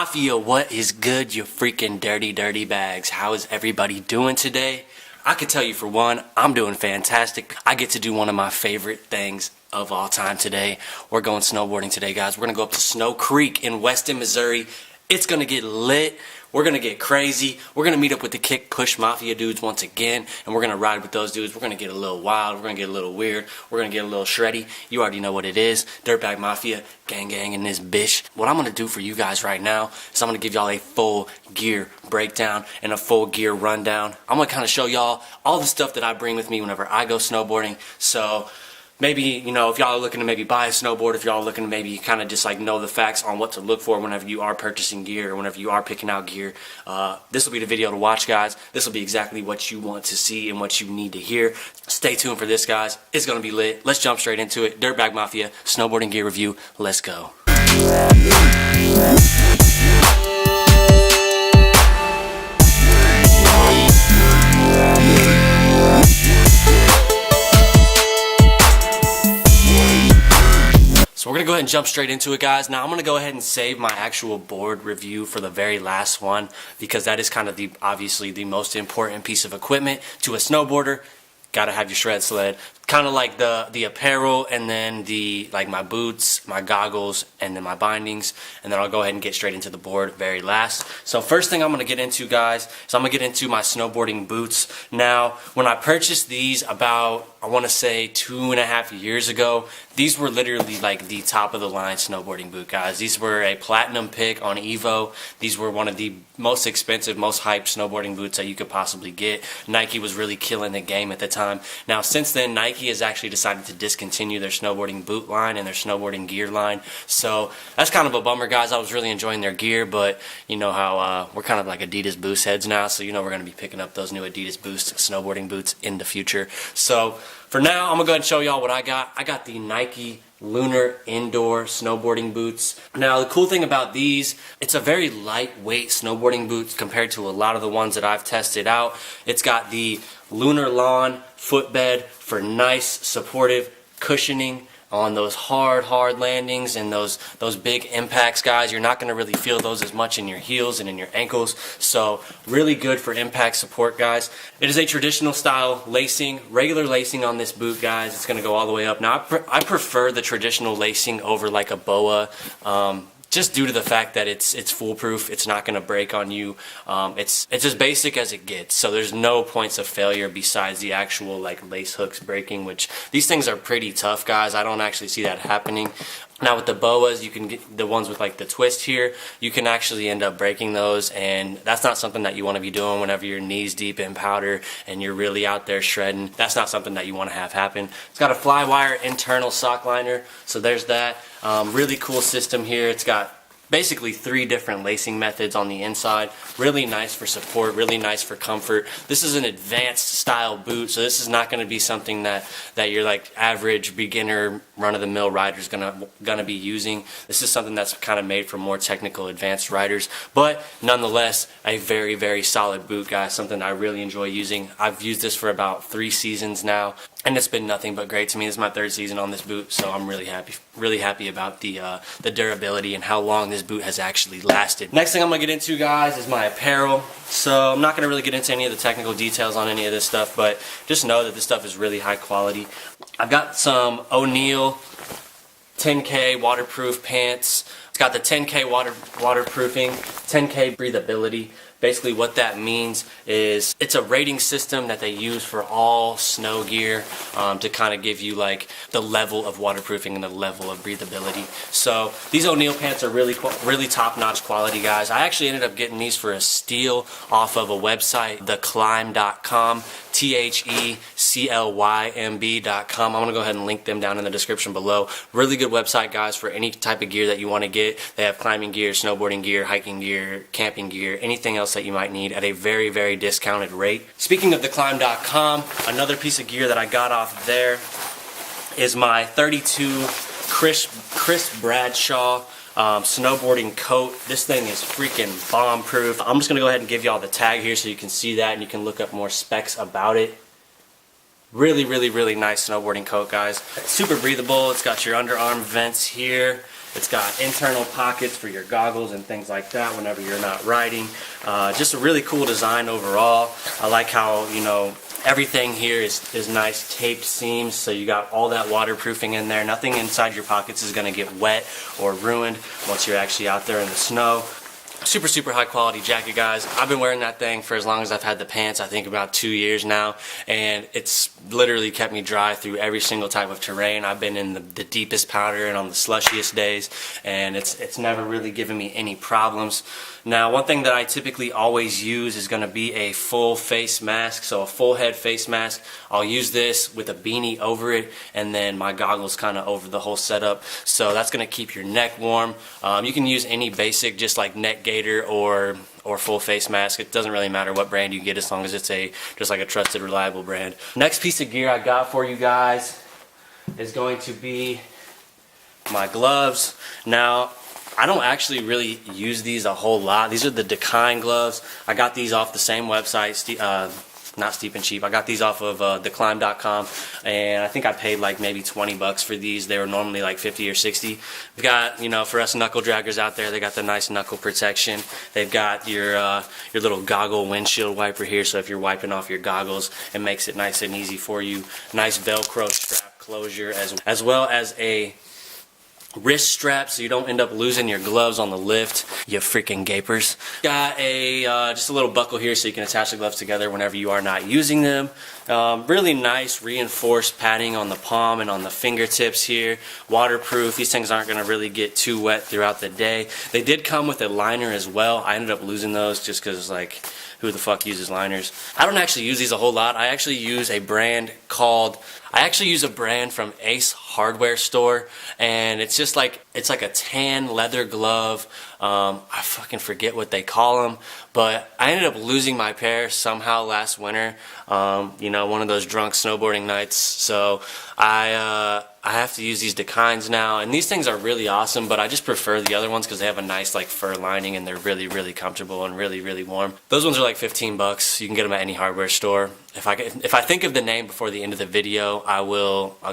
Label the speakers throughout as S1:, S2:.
S1: Mafia, what is good, you freaking dirty bags? How is everybody doing today? I can tell you for one, I'm doing fantastic. I get to do one of my favorite things of all time today. We're going snowboarding today, guys. We're gonna go up to Snow Creek in Weston, Missouri. It's gonna get lit. We're gonna get crazy. We're gonna meet up with the Kick Push Mafia dudes once again, and we're gonna ride with those dudes. We're gonna get a little wild. We're gonna get a little weird. We're gonna get a little shreddy. You already know what it is. Dirtbag Mafia, gang in this bitch. What I'm gonna do for you guys right now is I'm gonna give y'all a full gear breakdown and a full gear rundown. I'm gonna kind of show y'all all the stuff that I bring with me whenever I go snowboarding. So maybe, you know, if y'all are looking to maybe buy a snowboard, if y'all are looking to maybe kind of just like know the facts on what to look for whenever you are purchasing gear or whenever you are picking out gear, this will be the video to watch, guys. This will be exactly what you want to see and what you need to hear. Stay tuned for this, guys. It's going to be lit. Let's jump straight into it. Dirtbag Mafia, snowboarding gear review. Let's go. So we're going to go ahead and jump straight into it, guys. Now I'm going to go ahead and save my actual board review for the very last one because that is kind of obviously the most important piece of equipment to a snowboarder. Got to have your shred sled. Kind of like the apparel, and then my boots, my goggles, and then my bindings, and then I'll go ahead and get straight into the board very last. So first thing I'm going to get into, guys, is I'm going to get into my snowboarding boots. Now, when I purchased these about, I want to say 2.5 years ago, these were literally like the top of the line snowboarding boot, guys. These were a platinum pick on Evo. These were one of the most expensive, most hyped snowboarding boots that you could possibly get. Nike was really killing the game at the time. Now, since then, Nike has actually decided to discontinue their snowboarding boot line and their snowboarding gear line. So that's kind of a bummer, guys. I was really enjoying their gear, but you know how we're kind of like Adidas Boost heads now, so you know we're going to be picking up those new Adidas Boost snowboarding boots in the future. So for now, I'm going to go ahead and show y'all what I got. I got the Nike Lunar indoor snowboarding boots. Now the cool thing about these, it's a very lightweight snowboarding boot compared to a lot of the ones that I've tested out. It's got the Lunar lawn footbed for nice supportive cushioning on those hard landings and those big impacts, guys. You're not going to really feel those as much in your heels and in your ankles, so really good for impact support, guys. It is a traditional style lacing, regular lacing on this boot, guys. It's going to go all the way up. Now I prefer the traditional lacing over like a BOA, just due to the fact that it's foolproof. It's not going to break on you. It's as basic as it gets, so there's no points of failure besides the actual like lace hooks breaking, which these things are pretty tough, guys. I don't actually see that happening. Now with the BOAs, you can get the ones with like the twist here, you can actually end up breaking those, and that's not something that you want to be doing whenever you're knees deep in powder and you're really out there shredding. That's not something that you want to have happen. It's got a fly wire internal sock liner, so there's that. Really cool system here. It's got basically 3 different lacing methods on the inside. Really nice for support, really nice for comfort. This is an advanced style boot, so this is not going to be something that your like average beginner run-of-the-mill rider is gonna be using. This is something that's kind of made for more technical advanced riders, but nonetheless a very solid boot, guys. Something I really enjoy using. I've used this for about 3 seasons now, and it's been nothing but great to me. This is my 3rd season on this boot, so I'm really happy about the durability and how long this boot has actually lasted. Next thing I'm gonna get into, guys, is my apparel. So I'm not gonna really get into any of the technical details on any of this stuff, but just know that this stuff is really high quality. I've got some ONeill 10K waterproof pants. It's got the 10K waterproofing, 10K breathability. Basically what that means is it's a rating system that they use for all snow gear to kind of give you like the level of waterproofing and the level of breathability. So these ONeill pants are really top-notch quality, guys. I actually ended up getting these for a steal off of a website, theclimb.com, THECLYMB.com. I'm going to go ahead and link them down in the description below. Really good website, guys, for any type of gear that you want to get. They have climbing gear, snowboarding gear, hiking gear, camping gear, anything else that you might need at a very discounted rate. Speaking of theclimb.com, another piece of gear that I got off there is my 32 Chris Bradshaw snowboarding coat. This thing is freaking bomb proof. I'm just gonna go ahead and give y'all the tag here so you can see that and you can look up more specs about it. Really nice snowboarding coat, guys. It's super breathable. It's got your underarm vents here. It's got internal pockets for your goggles and things like that whenever you're not riding. Just a really cool design overall. I like how, you know, everything here is nice taped seams, so you got all that waterproofing in there. Nothing inside your pockets is going to get wet or ruined once you're actually out there in the snow. Super high quality jacket, guys. I've been wearing that thing for as long as I've had the pants, I think about 2 years now, and it's literally kept me dry through every single type of terrain. I've been in the deepest powder and on the slushiest days, and it's never really given me any problems. Now, one thing that I typically always use is going to be a full face mask, so a full head face mask. I'll use this with a beanie over it, and then my goggles kind of over the whole setup, so that's going to keep your neck warm. You can use any basic, just like neck gaiter or full face mask. It doesn't really matter what brand you get as long as it's just like a trusted, reliable brand. Next piece of gear I got for you guys is going to be my gloves. Now, I don't actually really use these a whole lot. These are the Decline gloves. I got these off the same website, not Steep and Cheap. I got these off of theclimb.com, and I think I paid like maybe 20 bucks for these. They were normally like 50 or 60. We've got, you know, for us knuckle draggers out there, they got the nice knuckle protection. They've got your little goggle windshield wiper here, so if you're wiping off your goggles, it makes it nice and easy for you. Nice Velcro strap closure, as well as a wrist strap so you don't end up losing your gloves on the lift, you freaking gapers. Got a just a little buckle here so you can attach the gloves together whenever you are not using them. Really nice reinforced padding on the palm and on the fingertips here. Waterproof. These things aren't going to really get too wet throughout the day. They did come with a liner as well. I ended up losing those just because, like, who the fuck uses liners? I don't actually use these a whole lot. I actually use a brand from Ace Hardware Store, and it's just like, it's like a tan leather glove. I fucking forget what they call them, but I ended up losing my pair somehow last winter. You know, one of those drunk snowboarding nights. So I have to use these Declines now, and these things are really awesome, but I just prefer the other ones because they have a nice like fur lining and they're really comfortable and really warm. Those ones are like 15 bucks. You can get them at any hardware store. If I think of the name before the end of the video, I'll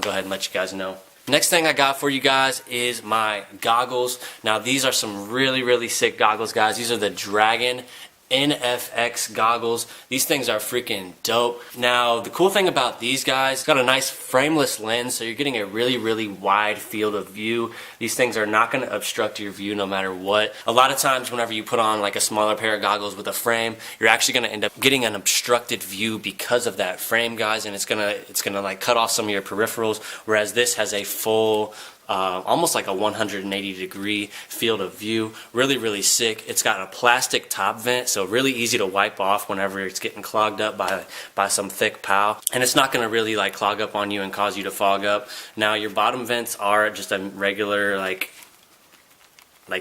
S1: go ahead and let you guys know. Next thing I got for you guys is my goggles. Now, these are some really sick goggles, guys. These are the Dragon NFX goggles. These things are freaking dope. Now, the cool thing about these guys, got a nice frameless lens, so you're getting a really wide field of view. These things are not going to obstruct your view no matter what. A lot of times whenever you put on like a smaller pair of goggles with a frame, you're actually going to end up getting an obstructed view because of that frame, guys, and it's gonna like cut off some of your peripherals, whereas this has a full almost like a 180-degree field of view. Really sick. It's got a plastic top vent, so really easy to wipe off whenever it's getting clogged up by some thick pow, and it's not going to really like clog up on you and cause you to fog up. Now, your bottom vents are just a regular like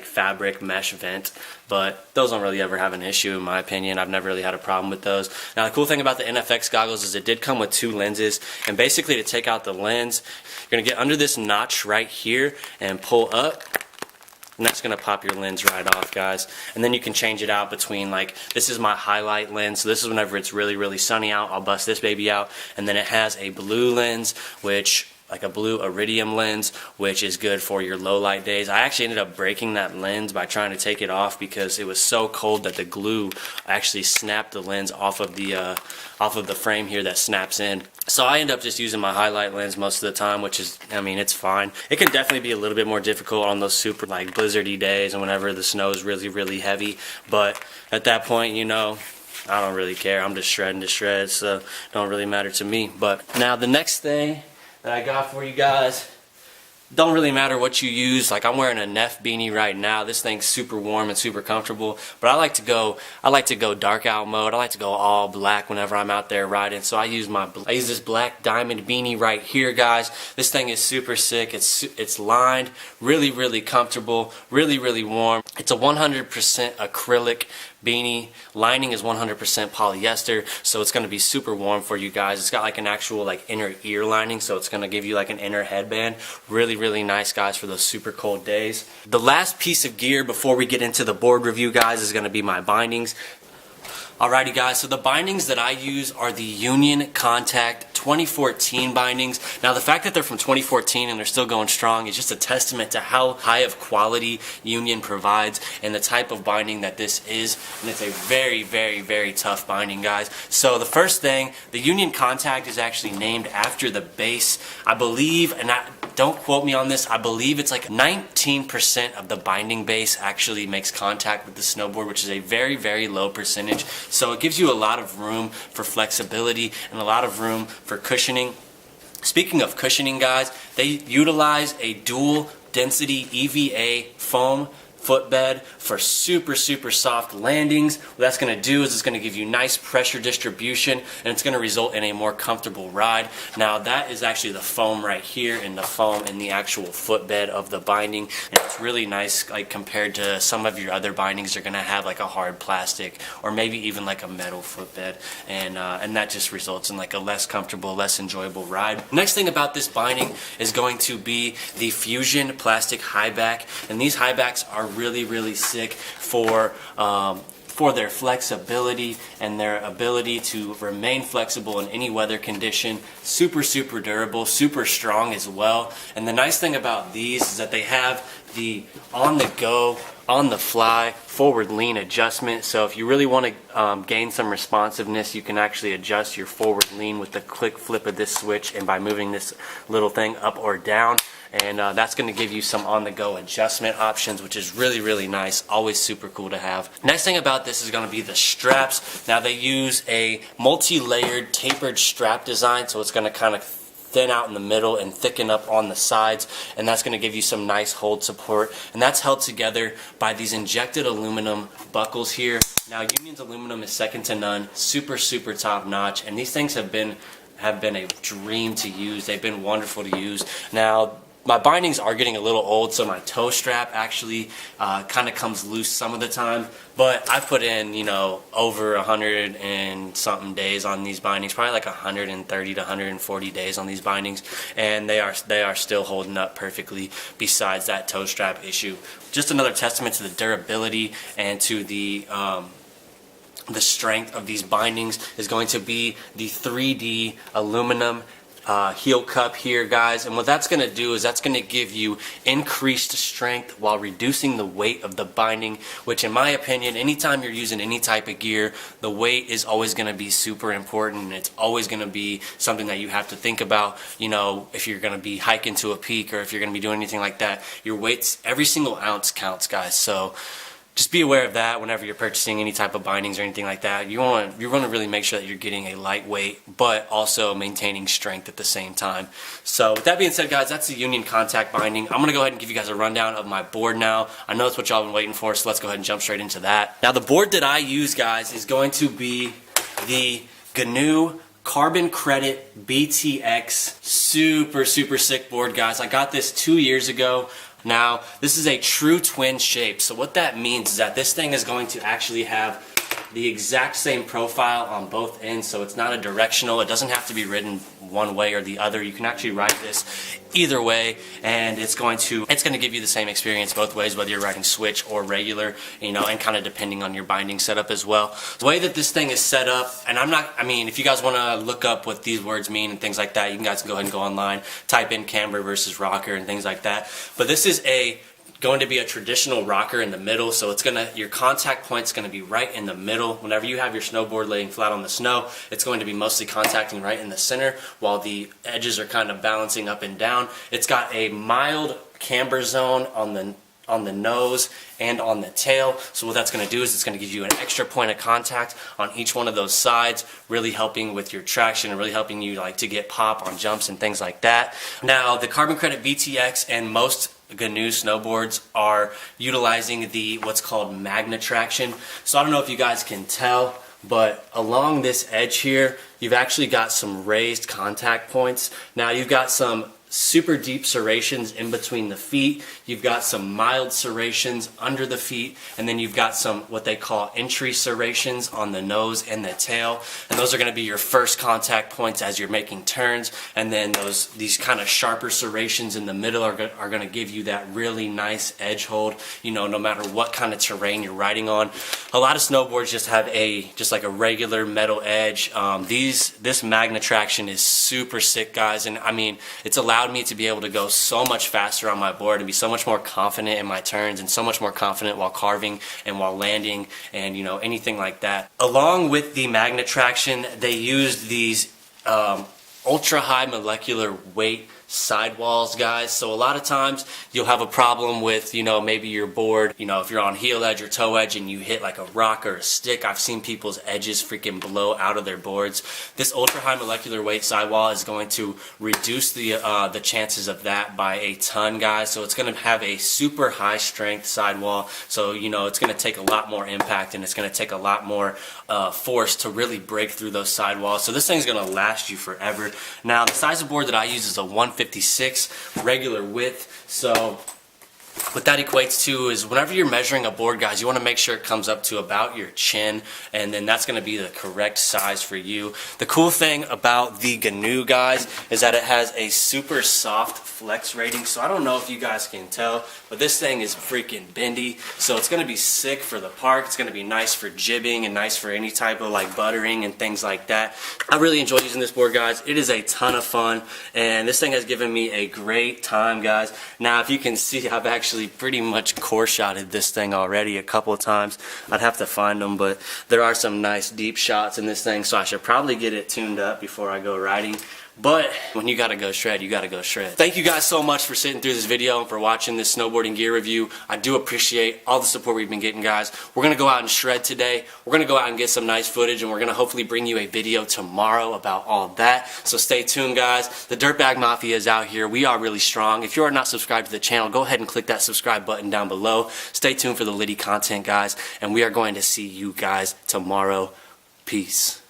S1: fabric mesh vent, but those don't really ever have an issue in my opinion. I've never really had a problem with those. Now, the cool thing about the NFX goggles is it did come with 2 lenses, and basically to take out the lens, you're going to get under this notch right here and pull up, and that's going to pop your lens right off, guys. And then you can change it out between, like, this is my highlight lens, so this is whenever it's really sunny out, I'll bust this baby out, and then it has a blue lens, which like a blue iridium lens, which is good for your low light days. I actually ended up breaking that lens by trying to take it off because it was so cold that the glue actually snapped the lens off of the frame here that snaps in. So I end up just using my highlight lens most of the time, which is, I mean, it's fine. It can definitely be a little bit more difficult on those super like blizzardy days and whenever the snow is really heavy, but at that point, you know, I don't really care. I'm just shredding to shreds, so it don't really matter to me. But now the next thing that I got for you guys, don't really matter what you use. Like, I'm wearing a Neff beanie right now. This thing's super warm and super comfortable, but I like to go dark out mode. I like to go all black whenever I'm out there riding, so I use this black diamond beanie right here, guys. This thing is super sick. It's lined, really comfortable, really warm. It's a 100% acrylic beanie. Lining is 100% polyester, so it's going to be super warm for you guys. It's got like an actual like inner ear lining, so it's going to give you like an inner headband. Really nice, guys, for those super cold days. The last piece of gear before we get into the board review, guys, is going to be my bindings. Alrighty guys, so the bindings that I use are the Union Contact 2014 bindings. Now the fact that they're from 2014 and they're still going strong is just a testament to how high of quality Union provides and the type of binding that this is. And it's a very, very, very tough binding, guys. So the first thing, the Union Contact is actually named after the base. I believe, and don't quote me on this, I believe it's like 19% of the binding base actually makes contact with the snowboard, which is a very, very low percentage. So it gives you a lot of room for flexibility and a lot of room for cushioning. Speaking of cushioning, guys, they utilize a dual density EVA foam footbed for super, super soft landings. What that's going to do is it's going to give you nice pressure distribution and it's going to result in a more comfortable ride. Now that is actually the foam right here, and the foam in the actual footbed of the binding, and it's really nice, like compared to some of your other bindings. You're going to have like a hard plastic or maybe even like a metal footbed, and that just results in like a less comfortable, less enjoyable ride. Next thing about this binding is going to be the Fusion plastic high back, and these high backs are really, really sick for their flexibility and their ability to remain flexible in any weather condition. Super, super durable, super strong as well. And the nice thing about these is that they have the on-the-go, on-the-fly forward lean adjustment. So if you really want to gain some responsiveness, you can actually adjust your forward lean with the click flip of this switch and by moving this little thing up or down. And that's going to give you some on-the-go adjustment options, which is really, really nice. Always super cool to have. Next thing about this is going to be the straps. Now they use a multi-layered tapered strap design, so it's going to kind of thin out in the middle and thicken up on the sides, and that's going to give you some nice hold support, and that's held together by these injected aluminum buckles here. Now Union's aluminum is second to none, super, super top notch, and these things have been a dream to use. They've been wonderful to use. Now my bindings are getting a little old, so my toe strap actually kind of comes loose some of the time. But I put in, you know, over 100 and something days on these bindings, probably like 130 to 140 days on these bindings, and they are still holding up perfectly. Besides that toe strap issue, just another testament to the durability and to the strength of these bindings is going to be the 3D aluminum heel cup here, guys. And what that's going to do is that's going to give you increased strength while reducing the weight of the binding, which in my opinion, anytime you're using any type of gear, the weight is always going to be super important, and it's always going to be something that you have to think about. You know, if you're going to be hiking to a peak or if you're going to be doing anything like that, your weights, every single ounce counts, guys. So just be aware of that whenever you're purchasing any type of bindings or anything like that. You want to really make sure that you're getting a lightweight, but also maintaining strength at the same time. So with that being said, guys, that's the Union Contact binding. I'm going to go ahead and give you guys a rundown of my board now. I know that's what y'all been waiting for, so let's go ahead and jump straight into that. Now the board that I use, guys, is going to be the ONeill Carbon Credit BTX. Super, super sick board, guys. I got this 2 years ago. Now, this is a true twin shape, so what that means is that this thing is going to actually have the exact same profile on both ends, so it's not a directional. It doesn't have to be ridden one way or the other. You can actually ride this either way, and it's going to give you the same experience both ways, whether you're riding switch or regular, you know, and kind of depending on your binding setup as well. The way that this thing is set up, and if you guys want to look up what these words mean and things like that, you guys can go ahead and go online, type in camber versus rocker and things like that. But this is going to be a traditional rocker in the middle, so your contact point's going to be right in the middle. Whenever you have your snowboard laying flat on the snow, it's going to be mostly contacting right in the center while the edges are kind of balancing up and down. It's got a mild camber zone on the nose and on the tail, so what that's going to do is it's going to give you an extra point of contact on each one of those sides, really helping with your traction and really helping you like to get pop on jumps and things like that. Now the Carbon Credit BTX and most ONeill snowboards are utilizing what's called magna traction. So I don't know if you guys can tell, but along this edge here, you've actually got some raised contact points. Now you've got some super deep serrations in between the feet. You've got some mild serrations under the feet, and then you've got some what they call entry serrations on the nose and the tail. And those are going to be your first contact points as you're making turns. And then these kind of sharper serrations in the middle are going to give you that really nice edge hold, you know, no matter what kind of terrain you're riding on. A lot of snowboards just have just like a regular metal edge. This Magna traction is super sick, guys, and I mean, it's allowed me to be able to go so much faster on my board and be so much more confident in my turns and so much more confident while carving and while landing and, you know, anything like that. Along with the Magna traction, they used these ultra high molecular weight sidewalls, guys. So a lot of times you'll have a problem with, you know, maybe your board, you know, if you're on heel edge or toe edge and you hit like a rock or a stick. I've seen people's edges freaking blow out of their boards. This ultra high molecular weight sidewall is going to reduce the chances of that by a ton, guys. So it's going to have a super high strength sidewall. So, you know, it's going to take a lot more impact and it's going to take a lot more force to really break through those sidewalls. So this thing's going to last you forever. Now, the size of board that I use is a 156 regular width. So what that equates to is whenever you're measuring a board, guys, you want to make sure it comes up to about your chin, and then that's going to be the correct size for you. The cool thing about the GNU, guys, is that it has a super soft flex rating. So I don't know if you guys can tell, but this thing is freaking bendy. So it's going to be sick for the park. It's going to be nice for jibbing and nice for any type of like buttering and things like that. I really enjoy using this board, guys. It is a ton of fun, and this thing has given me a great time, guys. Now, if you can see, I've actually pretty much core shotted this thing already a couple of times. I'd have to find them, but there are some nice deep shots in this thing, so I should probably get it tuned up before I go riding. But when you gotta go shred, you gotta go shred. Thank you guys so much for sitting through this video and for watching this snowboarding gear review. I do appreciate all the support we've been getting, guys. We're gonna go out and shred today. We're gonna go out and get some nice footage, and we're gonna hopefully bring you a video tomorrow about all that. So stay tuned, guys. The Dirtbag Mafia is out here. We are really strong. If you are not subscribed to the channel, go ahead and click that subscribe button down below. Stay tuned for the litty content, guys, and we are going to see you guys tomorrow. Peace.